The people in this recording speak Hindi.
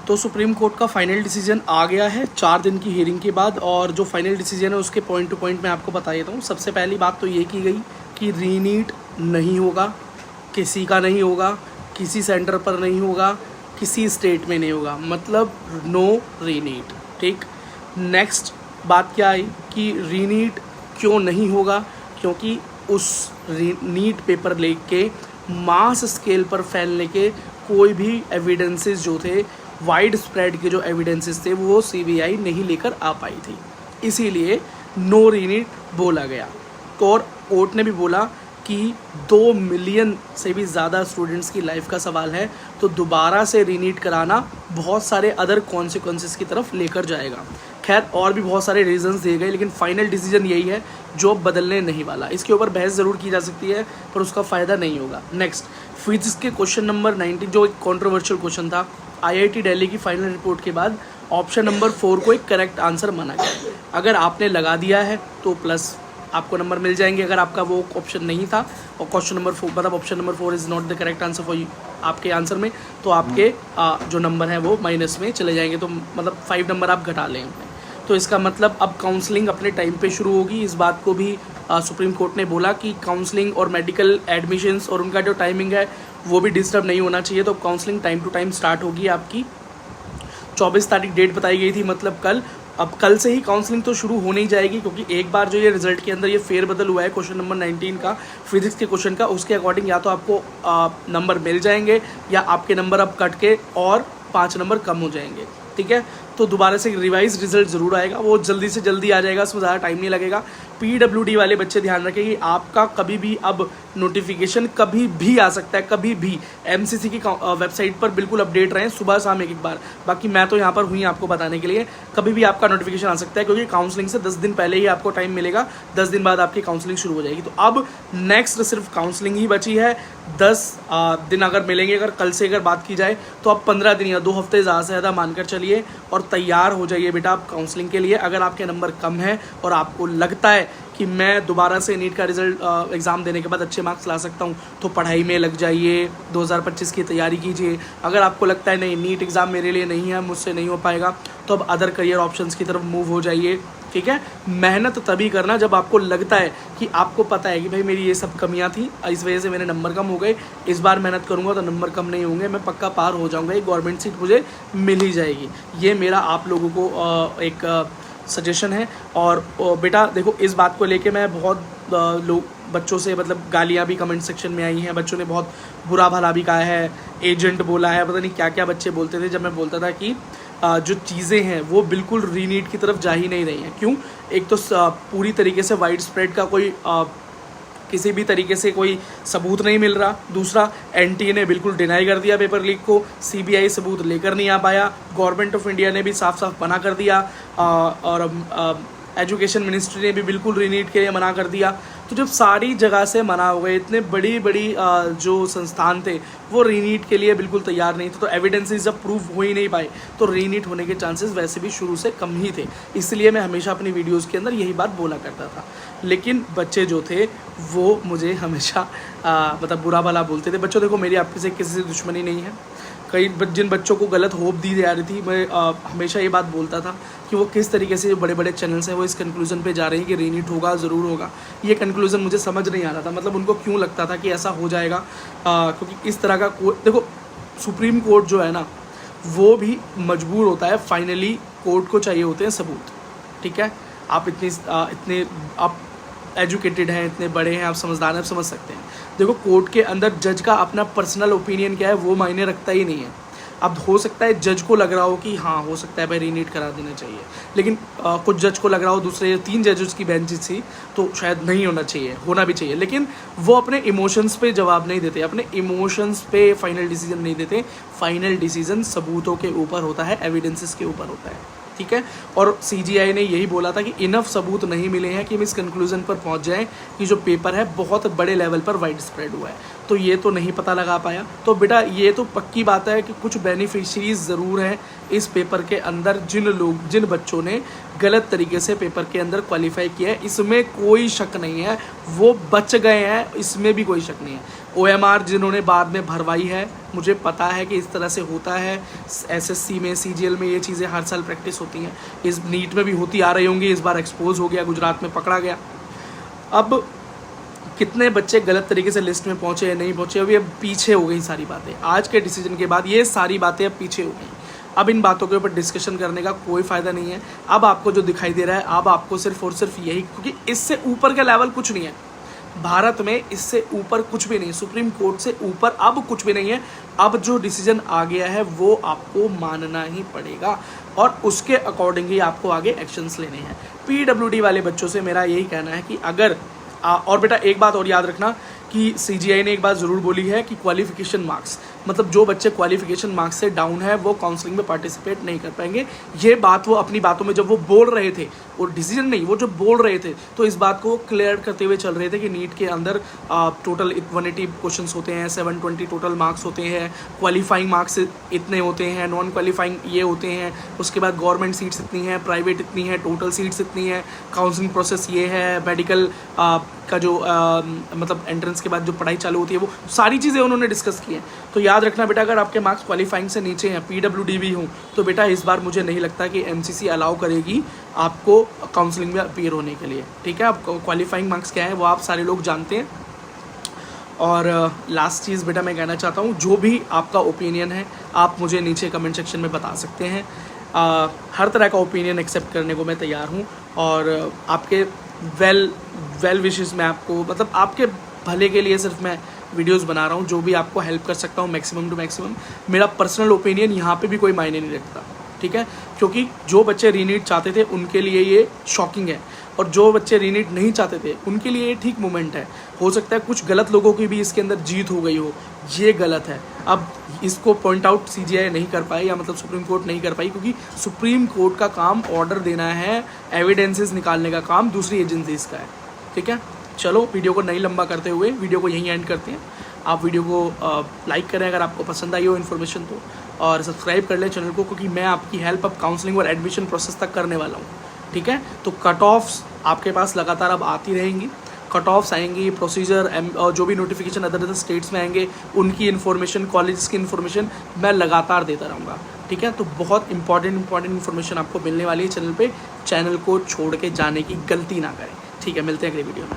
तो सुप्रीम कोर्ट का फाइनल डिसीजन आ गया है 4 दिन की हियरिंग के बाद, और जो फाइनल डिसीजन है उसके पॉइंट टू पॉइंट मैं आपको बता देता हूँ। सबसे पहली बात तो ये की गई कि रीनीट नहीं होगा, किसी का नहीं होगा, किसी सेंटर पर नहीं होगा, किसी स्टेट में नहीं होगा, मतलब नो रीनीट। ठीक, नेक्स्ट बात क्या आई कि रीनीट क्यों नहीं होगा, क्योंकि उस नीट पेपर लीक के मास स्केल पर फैलने के कोई भी एविडेंसेस जो थे, वाइड स्प्रेड के जो एविडेंसेस थे, वो सीबीआई नहीं लेकर आ पाई थी, इसीलिए नो रीनीट बोला गया। और कोर्ट ने भी बोला कि 2 मिलियन से भी ज़्यादा स्टूडेंट्स की लाइफ का सवाल है, तो दोबारा से रीनीट कराना बहुत सारे अदर कॉन्सिक्वेंसेस की तरफ लेकर जाएगा। खैर और भी बहुत सारे रीजंस दिए गए, लेकिन फाइनल डिसीजन यही है जो अब बदलने नहीं वाला। इसके ऊपर बहस ज़रूर की जा सकती है पर उसका फ़ायदा नहीं होगा। नेक्स्ट, फिजिक्स के क्वेश्चन नंबर 19 जो एक कॉन्ट्रोवर्शियल क्वेश्चन था, आईआईटी दिल्ली की फाइनल रिपोर्ट के बाद ऑप्शन नंबर 4 को एक करेक्ट आंसर माना गया। अगर आपने लगा दिया है तो प्लस आपको नंबर मिल जाएंगे, अगर आपका वो ऑप्शन नहीं था और क्वेश्चन नंबर 4 मतलब option number 4 is not the correct answer for आपके आंसर में, तो आपके जो नंबर है वो माइनस में चले जाएंगे, तो मतलब 5 नंबर आप घटा लें। तो इसका मतलब अब काउंसलिंग अपने टाइम पे शुरू होगी। इस बात को भी सुप्रीम कोर्ट ने बोला कि काउंसलिंग और मेडिकल एडमिशन्स और उनका जो टाइमिंग है वो भी डिस्टर्ब नहीं होना चाहिए, तो counselling time to time start होगी आपकी। 24 तारीख डेट बताई गई थी, मतलब कल। अब कल से ही काउंसलिंग तो शुरू होने ही जाएगी, क्योंकि एक बार जो ये रिजल्ट के अंदर ये फेरबदल हुआ है क्वेश्चन नंबर 19 का, फिजिक्स के क्वेश्चन का, उसके अकॉर्डिंग या तो आपको नंबर मिल जाएंगे या आपके नंबर अब कट के और 5 नंबर कम हो जाएंगे। ठीक है, तो दोबारा से रिवाइज रिजल्ट ज़रूर आएगा, वो जल्दी से जल्दी आ जाएगा, उसमें ज़्यादा टाइम नहीं लगेगा। पीडब्ल्यूडी वाले बच्चे ध्यान रखें कि आपका कभी भी अब नोटिफिकेशन कभी भी आ सकता है, कभी भी। एमसीसी की वेबसाइट पर बिल्कुल अपडेट रहें, सुबह शाम एक बार। बाकी मैं तो यहाँ पर हुई आपको बताने के लिए, कभी भी आपका नोटिफिकेशन आ सकता है, क्योंकि काउंसलिंग से 10 दिन पहले ही आपको टाइम मिलेगा, 10 दिन बाद आपकी काउंसलिंग शुरू हो जाएगी। तो अब नेक्स्ट सिर्फ काउंसलिंग ही बची है। 10 दिन अगर मिलेंगे, अगर कल से अगर बात की जाए तो अब 15 दिन या 2 हफ्ते ज़्यादा से ज़्यादा मानकर चलिए और तैयार हो जाइए बेटा आप काउंसलिंग के लिए। अगर आपके नंबर कम है और आपको लगता है कि मैं दोबारा से नीट का रिजल्ट एग्ज़ाम देने के बाद अच्छे मार्क्स ला सकता हूँ, तो पढ़ाई में लग जाइए, 2025 की तैयारी कीजिए। अगर आपको लगता है नहीं नीट एग्ज़ाम मेरे लिए नहीं है, मुझसे नहीं हो पाएगा, तो अब अदर करियर ऑप्शंस की तरफ मूव हो जाइए। ठीक है, मेहनत तभी करना जब आपको लगता है कि आपको पता है कि भाई मेरी ये सब कमियां थी, इस वजह से मेरे नंबर कम हो गए, इस बार मेहनत करूंगा तो नंबर कम नहीं होंगे, मैं पक्का पार हो जाऊंगा, एक गवर्नमेंट सीट मुझे मिल ही जाएगी। ये मेरा आप लोगों को एक सजेशन है। और बेटा देखो, इस बात को लेके मैं बहुत लोग बच्चों से मतलब गालियाँ भी कमेंट सेक्शन में आई हैं, बच्चों ने बहुत बुरा भला भी कहा है, एजेंट बोला है, पता नहीं क्या क्या बच्चे बोलते थे जब मैं बोलता था कि जो चीज़ें हैं वो बिल्कुल रीनीट की तरफ जा ही नहीं रही हैं। क्यों? एक तो पूरी तरीके से वाइड स्प्रेड का कोई किसी भी तरीके से कोई सबूत नहीं मिल रहा। दूसरा, एनटीए ने बिल्कुल डिनाई कर दिया पेपर लीक को, सीबीआई सबूत लेकर नहीं आ पाया, गवर्नमेंट ऑफ इंडिया ने भी साफ साफ मना कर दिया, और एजुकेशन मिनिस्ट्री ने भी बिल्कुल रीनीट के लिए मना कर दिया। तो जब सारी जगह से मना हो गए, इतने बड़ी बड़ी जो संस्थान थे वो रीनीट के लिए बिल्कुल तैयार नहीं थे, तो एविडेंसेस जब प्रूफ हो ही नहीं पाए तो रीनीट होने के चांसेस वैसे भी शुरू से कम ही थे। इसलिए मैं हमेशा अपनी वीडियोस के अंदर यही बात बोला करता था। लेकिन बच्चे जो थे वो मुझे हमेशा मतलब बुरा भला बोलते थे। बच्चों देखो, मेरी आपसे किसी से दुश्मनी नहीं है। कई जिन बच्चों को गलत होप दी जा रही थी, मैं हमेशा ये बात बोलता था कि वो किस तरीके से जो बड़े बड़े चैनल्स हैं वो इस कंक्लूज़न पे जा रहे हैं कि रीनीट होगा, ज़रूर होगा। ये कंक्लूज़न मुझे समझ नहीं आ रहा था, मतलब उनको क्यों लगता था कि ऐसा हो जाएगा, क्योंकि इस तरह का देखो, सुप्रीम कोर्ट जो है ना वो भी मजबूर होता है, फाइनली कोर्ट को चाहिए होते हैं सबूत। ठीक है, आप इतने आप एजुकेटेड हैं, इतने बड़े हैं, आप समझदार हैं, आप समझ सकते हैं। देखो, कोर्ट के अंदर जज का अपना पर्सनल ओपिनियन क्या है वो मायने रखता ही नहीं है। अब हो सकता है जज को लग रहा हो कि हाँ हो सकता है भाई रीनीट करा देना चाहिए, लेकिन कुछ जज को लग रहा हो, दूसरे 3 जजेस की बेंच थी तो शायद नहीं होना चाहिए, होना भी चाहिए, लेकिन वो अपने इमोशंस पे जवाब नहीं देते, अपने इमोशंस पे फाइनल डिसीजन नहीं देते। फाइनल डिसीजन सबूतों के ऊपर होता है, एविडेंसेस के ऊपर होता है। ठीक है, और सीजीआई ने यही बोला था कि इनफ सबूत नहीं मिले हैं कि हम इस कंक्लूजन पर पहुंच जाएं कि जो पेपर है बहुत बड़े लेवल पर वाइड स्प्रेड हुआ है। तो ये तो नहीं पता लगा पाया। तो बेटा ये तो पक्की बात है कि कुछ बेनिफिशरीज ज़रूर हैं इस पेपर के अंदर, जिन बच्चों ने गलत तरीके से पेपर के अंदर क्वालिफाई किया है, इसमें कोई शक नहीं है, वो बच गए हैं, इसमें भी कोई शक नहीं है। OMR जिन्होंने बाद में भरवाई है, मुझे पता है कि इस तरह से होता है, SSC में, CGL में ये चीज़ें हर साल प्रैक्टिस होती हैं, इस नीट में भी होती आ रही होंगी। इस बार एक्सपोज हो गया, गुजरात में पकड़ा गया। अब कितने बच्चे गलत तरीके से लिस्ट में पहुँचे या नहीं पहुँचे, अब ये पीछे हो गई सारी बातें। आज के डिसीजन के बाद ये सारी बातें अब पीछे हो गई। अब इन बातों के ऊपर डिस्कशन करने का कोई फ़ायदा नहीं है। अब आपको जो दिखाई दे रहा है, अब आपको सिर्फ और सिर्फ यही, क्योंकि इससे ऊपर का लेवल कुछ नहीं है भारत में, इससे ऊपर कुछ भी नहीं, सुप्रीम कोर्ट से ऊपर अब कुछ भी नहीं है। अब जो डिसीजन आ गया है वो आपको मानना ही पड़ेगा और उसके अकॉर्डिंग ही आपको आगे एक्शंस लेने हैं। PWD वाले बच्चों से मेरा यही कहना है कि अगर और बेटा एक बात और याद रखना कि CGI ने एक बात ज़रूर बोली है कि क्वालिफिकेशन मार्क्स, मतलब जो बच्चे क्वालिफिकेशन मार्क्स से डाउन है वो काउंसलिंग में पार्टिसिपेट नहीं कर पाएंगे। ये बात वो अपनी बातों में जब वो बोल रहे थे, और डिसीजन नहीं, वो जब बोल रहे थे तो इस बात को क्लियर करते हुए चल रहे थे कि नीट के अंदर टोटल 180 क्वेश्चंस होते हैं, 720 टोटल मार्क्स होते हैं, क्वालिफाइंग मार्क्स इतने होते हैं, नॉन क्वालिफाइंग ये होते हैं, उसके बाद गवर्नमेंट सीट्स इतनी हैं, प्राइवेट इतनी है, टोटल सीट्स इतनी है, काउंसलिंग प्रोसेस ये है, मेडिकल का जो मतलब एंट्रेंस के बाद जो पढ़ाई चालू होती है, वो सारी चीज़ें उन्होंने डिस्कस की हैं। तो याद रखना बेटा, अगर आपके मार्क्स क्वालिफाइंग से नीचे हैं, PWD भी हूँ, तो बेटा इस बार मुझे नहीं लगता कि MCC अलाउ करेगी आपको काउंसलिंग में अपीयर होने के लिए। ठीक है, अब क्वालिफाइंग मार्क्स क्या है वो आप सारे लोग जानते हैं। और लास्ट चीज़ बेटा मैं कहना चाहता हूँ, जो भी आपका ओपिनियन है आप मुझे नीचे कमेंट सेक्शन में बता सकते हैं। हर तरह का ओपिनियन एक्सेप्ट करने को मैं तैयार हूँ, और आपके वेल विशेस में आपको, मतलब आपके भले के लिए सिर्फ मैं वीडियोस बना रहा हूँ, जो भी आपको हेल्प कर सकता हूँ मैक्सिमम टू मैक्सिमम। मेरा पर्सनल ओपिनियन यहाँ पे भी कोई मायने नहीं रखता, ठीक है, क्योंकि जो बच्चे रीनीट चाहते थे उनके लिए ये शॉकिंग है, और जो बच्चे रीनीट नहीं चाहते थे उनके लिए ये ठीक मोमेंट है। हो सकता है कुछ गलत लोगों की भी इसके अंदर जीत हो गई हो, ये गलत है। अब इसको पॉइंट आउट CGI नहीं कर पाई, या मतलब सुप्रीम कोर्ट नहीं कर पाई, क्योंकि सुप्रीम कोर्ट का काम ऑर्डर देना है, एविडेंसेस निकालने का काम दूसरी एजेंसीज का है। ठीक है, चलो वीडियो को नहीं लंबा करते हुए वीडियो को यहीं एंड करते हैं। आप वीडियो को लाइक करें अगर आपको पसंद आई हो इन्फॉर्मेशन तो, और सब्सक्राइब कर लें चैनल को, क्योंकि मैं आपकी हेल्प अब काउंसलिंग और एडमिशन प्रोसेस तक करने वाला हूँ। ठीक है, तो कट ऑफ्स आपके पास लगातार अब आती रहेंगी, कट ऑफ्स आएंगी, प्रोसीजर और जो भी नोटिफिकेशन अदर स्टेट्स में आएंगे उनकी इन्फॉर्मेशन, कॉलेज की इन्फॉर्मेशन मैं लगातार देता रहूँगा। ठीक है, तो बहुत इंपॉर्टेंट इन्फॉर्मेशन आपको मिलने वाली है चैनल पे। चैनल को छोड़ के जाने की गलती ना करें। ठीक है, मिलते हैं अगले वीडियो में।